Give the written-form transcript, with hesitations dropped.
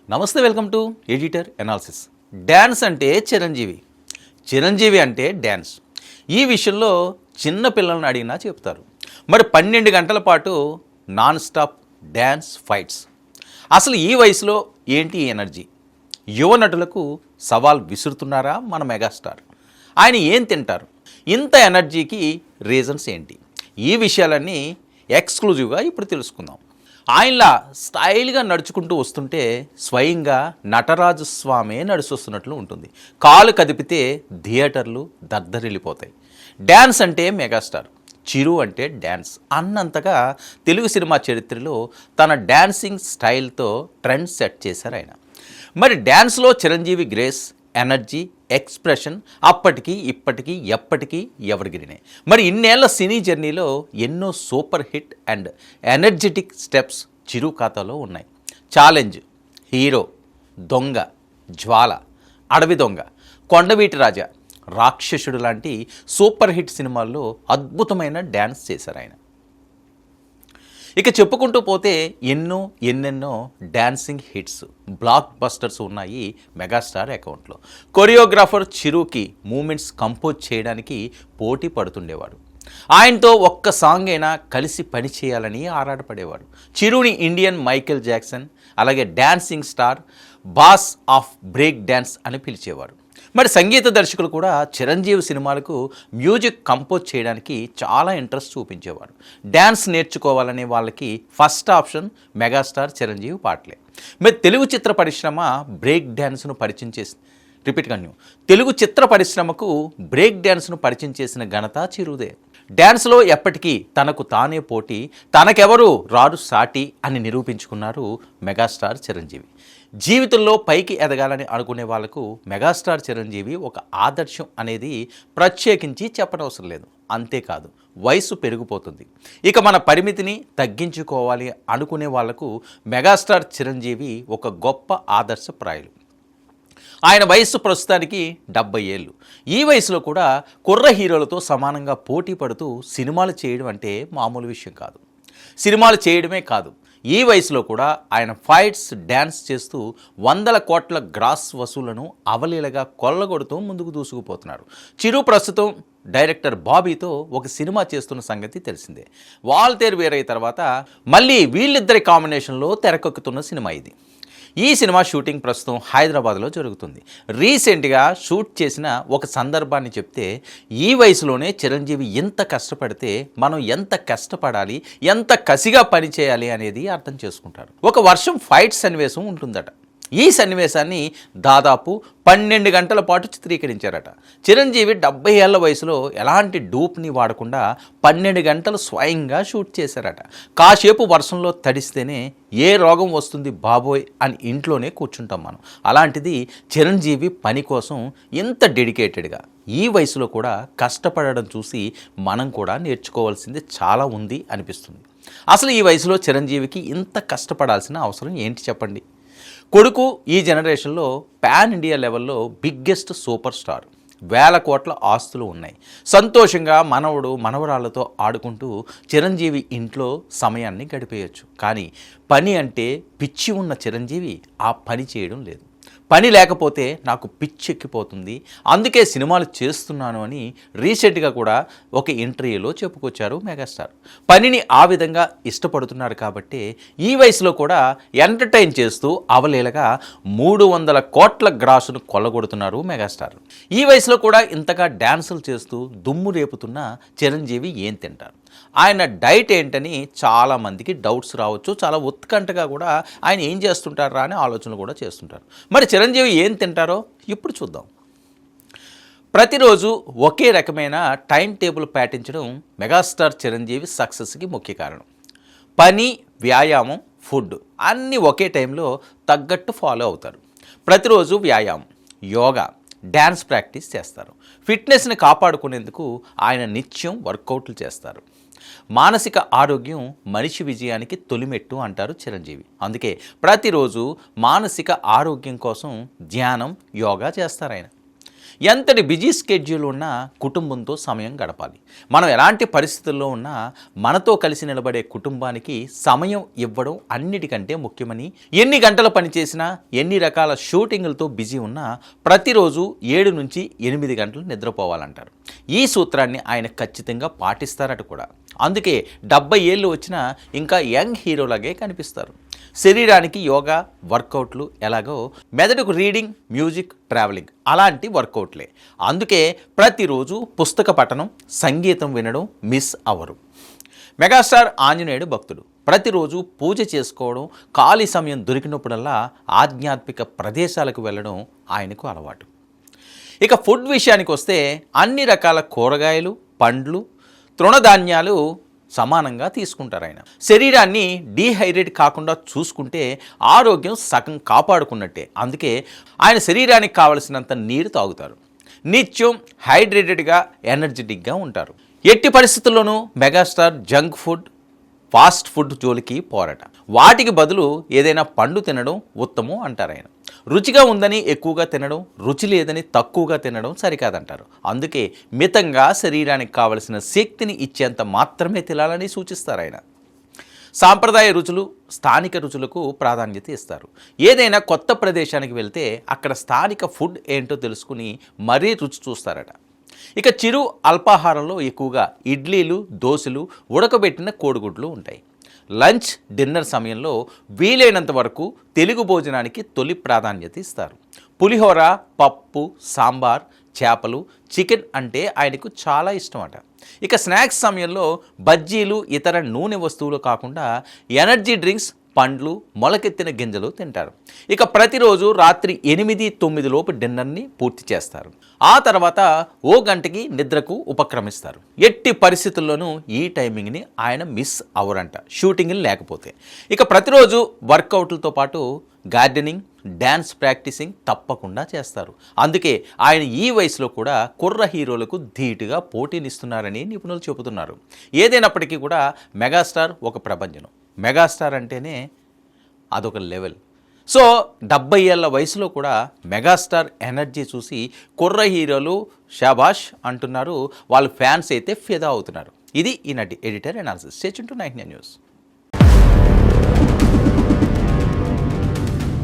నమస్తే, welcome to editor analysis. Dance అంటే చిరంజీవి, చిరంజీవి అంటే డ్యాన్స్. ఈ విషయంలో చిన్న పిల్లలను అడిగినా చెప్తారు. మరి 12 గంటల పాటు నాన్ స్టాప్ డ్యాన్స్ ఫైట్స్. అసలు ఈ వయసులో ఏంటి ఎనర్జీ? యువ నటులకు సవాల్ విసురుతున్నారా మన మెగాస్టార్? ఆయన ఏం తింటారు? ఇంత ఎనర్జీకి రీజన్స్ ఏంటి? ఈ విషయాలన్నీ ఎక్స్క్లూజివ్గా ఇప్పుడు తెలుసుకుందాం. ఆయనలా స్టైల్గా నడుచుకుంటూ వస్తుంటే స్వయంగా నటరాజు స్వామి నడుచొస్తున్నట్లు ఉంటుంది. కాలు కదిపితే థియేటర్లు దద్దరిల్లిపోతాయి. డ్యాన్స్ అంటే మెగాస్టార్, చిరు అంటే డ్యాన్స్ అన్నంతగా తెలుగు సినిమా చరిత్రలో తన డ్యాన్సింగ్ స్టైల్తో ట్రెండ్ సెట్ చేశారు ఆయన. మరి డ్యాన్స్లో చిరంజీవి గ్రేస్, ఎనర్జీ, ఎక్స్ప్రెషన్ అప్పటికి ఇప్పటికీ ఎప్పటికీ ఎవరిగిరినే. మరి ఇన్నేళ్ల సినీ జర్నీలో ఎన్నో super hit and energetic steps Chiru ఖాతాలో ఉన్నాయి. ఛాలెంజ్, హీరో, దొంగ, జ్వాల, అడవి దొంగ, కొండవీటి రాజా, రాక్షసుడు లాంటి సూపర్ హిట్ సినిమాల్లో అద్భుతమైన డ్యాన్స్ చేశారు ఆయన. ఇక చెప్పుకుంటూ పోతే ఎన్నెన్నో డ్యాన్సింగ్ హిట్స్, బ్లాక్ బస్టర్స్ ఉన్నాయి మెగాస్టార్ అకౌంట్లో. కొరియోగ్రాఫర్ చిరుకి మూమెంట్స్ కంపోజ్ చేయడానికి పోటీ పడుతుండేవాడు. ఆయనతో ఒక్క సాంగ్ అయినా కలిసి పని చేయాలని ఆరాటపడేవాడు. చిరుని ఇండియన్ మైకేల్ జాక్సన్, అలాగే dancing star, boss of break dance అని పిలిచేవారు. మరి సంగీత దర్శకులు కూడా చిరంజీవి సినిమాలకు మ్యూజిక్ కంపోజ్ చేయడానికి చాలా ఇంట్రెస్ట్ చూపించేవారు. డ్యాన్స్ నేర్చుకోవాలనే వాళ్ళకి ఫస్ట్ ఆప్షన్ మెగాస్టార్ చిరంజీవి పాటలే. మరి తెలుగు చిత్ర పరిశ్రమ బ్రేక్ డ్యాన్స్ను పరిచయం చేసి తెలుగు చిత్ర పరిశ్రమకు బ్రేక్ డ్యాన్స్ను పరిచయం చేసిన ఘనత చిరుదే. డ్యాన్స్లో ఎప్పటికీ తనకు తానే పోటీ, తనకెవరు రారు సాటి అని నిరూపించుకున్నారు మెగాస్టార్ చిరంజీవి. జీవితంలో పైకి ఎదగాలని అనుకునే వాళ్లకు మెగాస్టార్ చిరంజీవి ఒక ఆదర్శం అనేది ప్రత్యేకించి చెప్పనవసరం లేదు. అంతేకాదు, వయసు పెరిగిపోతుంది, ఇక మన పరిమితిని తగ్గించుకోవాలి అనుకునే వాళ్లకు మెగాస్టార్ చిరంజీవి ఒక గొప్ప ఆదర్శప్రాయులు. ఆయన వయస్సు ప్రస్తుతానికి 70 ఏళ్ళు. ఈ వయసులో కూడా కుర్ర హీరోలతో సమానంగా పోటీ పడుతూ సినిమాలు చేయడం అంటే మామూలు విషయం కాదు. సినిమాలు చేయడమే కాదు, ఈ వయసులో కూడా ఆయన ఫైట్స్, డ్యాన్స్ చేస్తూ 100 కోట్ల గ్రాస్ వసూళ్లను అవలీలగా కొల్లగొడుతూ ముందుకు దూసుకుపోతున్నారు. చిరు ప్రస్తుతం డైరెక్టర్ బాబీతో ఒక సినిమా చేస్తున్న సంగతి తెలిసిందే. వాల్తేరు వీరయ్య తర్వాత మళ్ళీ వీళ్ళిద్దరి కాంబినేషన్లో తెరకెక్కుతున్న సినిమా ఇది. ఈ సినిమా షూటింగ్ ప్రస్తుతం హైదరాబాద్లో జరుగుతుంది. రీసెంట్గా షూట్ చేసిన ఒక సందర్భాన్ని చెప్తే, ఈ వయసులోనే చిరంజీవి ఎంత కష్టపడితే మనం ఎంత కష్టపడాలి, ఎంత కసిగా పనిచేయాలి అనేది అర్థం చేసుకుంటారు. ఒక వర్షం ఫైట్ సన్నివేశం ఉంటుందట. ఈ సన్నివేశాన్ని దాదాపు 12 గంటల పాటు చిత్రీకరించారట. చిరంజీవి 70 ఏళ్ల వయసులో ఎలాంటి డూప్ని వాడకుండా 12 గంటలు స్వయంగా షూట్ చేశారట. కాసేపు వర్షంలో తడిస్తేనే ఏ రోగం వస్తుంది బాబోయ్ అని ఇంట్లోనే కూర్చుంటాం మనం. అలాంటిది చిరంజీవి పని కోసం ఇంత డెడికేటెడ్గా ఈ వయసులో కూడా కష్టపడడం చూసి మనం కూడా నేర్చుకోవాల్సింది చాలా ఉంది అనిపిస్తుంది. అసలు ఈ వయసులో చిరంజీవికి ఇంత కష్టపడాల్సిన అవసరం ఏంటి చెప్పండి? కొడుకు ఈ జనరేషన్లో పాన్ ఇండియా లెవెల్లో బిగ్గెస్ట్ సూపర్ స్టార్, 1000 కోట్ల ఆస్తులు ఉన్నాయి. సంతోషంగా మనవడు మనవరాళ్లతో ఆడుకుంటూ చిరంజీవి ఇంట్లో సమయాన్ని గడిపేయచ్చు. కానీ పని అంటే పిచ్చి ఉన్న చిరంజీవి ఆ పని చేయడం లేదు. పని లేకపోతే నాకు పిచ్చెక్కిపోతుంది, అందుకే సినిమాలు చేస్తున్నాను అని రీసెంట్గా కూడా ఒక ఇంటర్వ్యూలో చెప్పుకొచ్చారు మెగాస్టార్. పనిని ఆ విధంగా ఇష్టపడుతున్నారు కాబట్టి ఈ వయసులో కూడా ఎంటర్టైన్ చేస్తూ అవలీలగా 300 కోట్ల గ్రాసును కొల్లగొడుతున్నారు మెగాస్టార్. ఈ వయసులో కూడా ఇంతగా డ్యాన్సులు చేస్తూ దుమ్ము రేపుతున్న చిరంజీవి ఏం తింటారు? ఆయన డైట్ ఏంటని చాలామందికి డౌట్స్ రావచ్చు. చాలా ఉత్కంఠగా కూడా ఆయన ఏం చేస్తుంటారా అని ఆలోచనలు కూడా చేస్తుంటారు. మరి చిరంజీవి ఏం తింటారో ఇప్పుడు చూద్దాం. ప్రతిరోజు ఒకే రకమైన టైం టేబుల్ పాటించడం మెగాస్టార్ చిరంజీవి సక్సెస్కి ముఖ్య కారణం. పని, వ్యాయామం, ఫుడ్ అన్నీ ఒకే టైంలో తగ్గట్టు ఫాలో అవుతారు. ప్రతిరోజు వ్యాయామం, యోగా, డ్యాన్స్ ప్రాక్టీస్ చేస్తారు. ఫిట్నెస్ని కాపాడుకునేందుకు ఆయన నిత్యం వర్కౌట్లు చేస్తారు. మానసిక ఆరోగ్యం మనిషి విజయానికి తొలిమెట్టు అంటారు చిరంజీవి. అందుకే ప్రతిరోజు మానసిక ఆరోగ్యం కోసం ధ్యానం, యోగా చేస్తారు ఆయన. ఎంతటి బిజీ స్కెడ్యూల్ ఉన్నా కుటుంబంతో సమయం గడపాలి. మనం ఎలాంటి పరిస్థితుల్లో ఉన్నా మనతో కలిసి నిలబడే కుటుంబానికి సమయం ఇవ్వడం అన్నిటికంటే ముఖ్యమని, ఎన్ని గంటలు పనిచేసినా ఎన్ని రకాల షూటింగులతో బిజీ ఉన్నా ప్రతిరోజు 7 నుంచి 8 గంటలు నిద్రపోవాలంటారు. ఈ సూత్రాన్ని ఆయన ఖచ్చితంగా పాటిస్తారట కూడా. అందుకే 70 ఏళ్ళు వచ్చినా ఇంకా యంగ్ హీరోలాగే కనిపిస్తారు. శరీరానికి యోగా వర్కౌట్లు ఎలాగో మెదడుకు రీడింగ్, మ్యూజిక్, ట్రావెలింగ్ అలాంటి వర్కౌట్లే. అందుకే ప్రతిరోజు పుస్తక పఠనం, సంగీతం వినడం మిస్ అవ్వరు. మెగాస్టార్ ఆంజనేయుడు భక్తుడు. ప్రతిరోజు పూజ చేసుకోవడం, ఖాళీ సమయం దొరికినప్పుడల్లా ఆధ్యాత్మిక ప్రదేశాలకు వెళ్ళడం ఆయనకు అలవాటు. ఇక ఫుడ్ విషయానికి వస్తే అన్ని రకాల కూరగాయలు, పండ్లు, తృణధాన్యాలు సమానంగా తీసుకుంటారు ఆయన. శరీరాన్ని డీహైడ్రేట్ కాకుండా చూసుకుంటే ఆరోగ్యం సగం కాపాడుకున్నట్టే. అందుకే ఆయన శరీరానికి కావలసినంత నీరు తాగుతారు. నిత్యం హైడ్రేటెడ్గా, ఎనర్జెటిక్గా ఉంటారు. ఎట్టి పరిస్థితుల్లోనూ megastar junk food, fast food జోలికి పోరట. వాటికి బదులు ఏదైనా పండు తినడం ఉత్తమం అంటారు ఆయన. రుచిగా ఉందని ఎక్కువగా తినడం, రుచి లేదని తక్కువగా తినడం సరికాదంటారు. అందుకే మితంగా శరీరానికి కావలసిన శక్తిని ఇచ్చేంత మాత్రమే తినాలని సూచిస్తారు ఆయన. సాంప్రదాయ రుచులు, స్థానిక రుచులకు ప్రాధాన్యత ఇస్తారు. ఏదైనా కొత్త ప్రదేశానికి వెళ్తే అక్కడ స్థానిక ఫుడ్ ఏంటో తెలుసుకుని మరీ రుచి చూస్తారట. ఇక చిరు అల్పాహారంలో ఎక్కువగా ఇడ్లీలు, దోశలు, ఉడకబెట్టిన కోడిగుడ్లు ఉంటాయి. లంచ్, డిన్నర్ సమయంలో వీలైనంత వరకు తెలుగు భోజనానికి తొలి ప్రాధాన్యత ఇస్తారు. పులిహోర, పప్పు, సాంబార్, చేపలు, చికెన్ అంటే ఆయనకు చాలా ఇష్టం అట. ఇక స్నాక్స్ సమయంలో బజ్జీలు, ఇతర నూనె వస్తువులు కాకుండా ఎనర్జీ డ్రింక్స్, పండ్లు, మొలకెత్తిన గింజలు తింటారు. ఇక ప్రతిరోజు రాత్రి 8-9 లోపు డిన్నర్ని పూర్తి చేస్తారు. ఆ తర్వాత 1 గంటకి నిద్రకు ఉపక్రమిస్తారు. ఎట్టి పరిస్థితుల్లోనూ ఈ టైమింగ్ని ఆయన మిస్ అవ్వరంట, షూటింగ్లు లేకపోతే. ఇక ప్రతిరోజు వర్కౌట్లతో పాటు గార్డెనింగ్, డ్యాన్స్ ప్రాక్టీసింగ్ తప్పకుండా చేస్తారు. అందుకే ఆయన ఈ వయసులో కూడా కుర్ర హీరోలకు ధీటుగా పోటీనిస్తున్నారని నిపుణులు చెబుతున్నారు. ఏదైనప్పటికీ కూడా మెగాస్టార్ ఒక ప్రభంజనం. మెగాస్టార్ అంటేనే అదొక లెవెల్. సో 70 ఏళ్ల వయసులో కూడా మెగాస్టార్ ఎనర్జీ చూసి కుర్ర హీరోలు షాబాష్ అంటున్నారు. వాళ్ళ ఫ్యాన్స్ అయితే ఫిదా అవుతున్నారు. ఇది ఈనాటి editor analysis. Stay tuned to 99 news.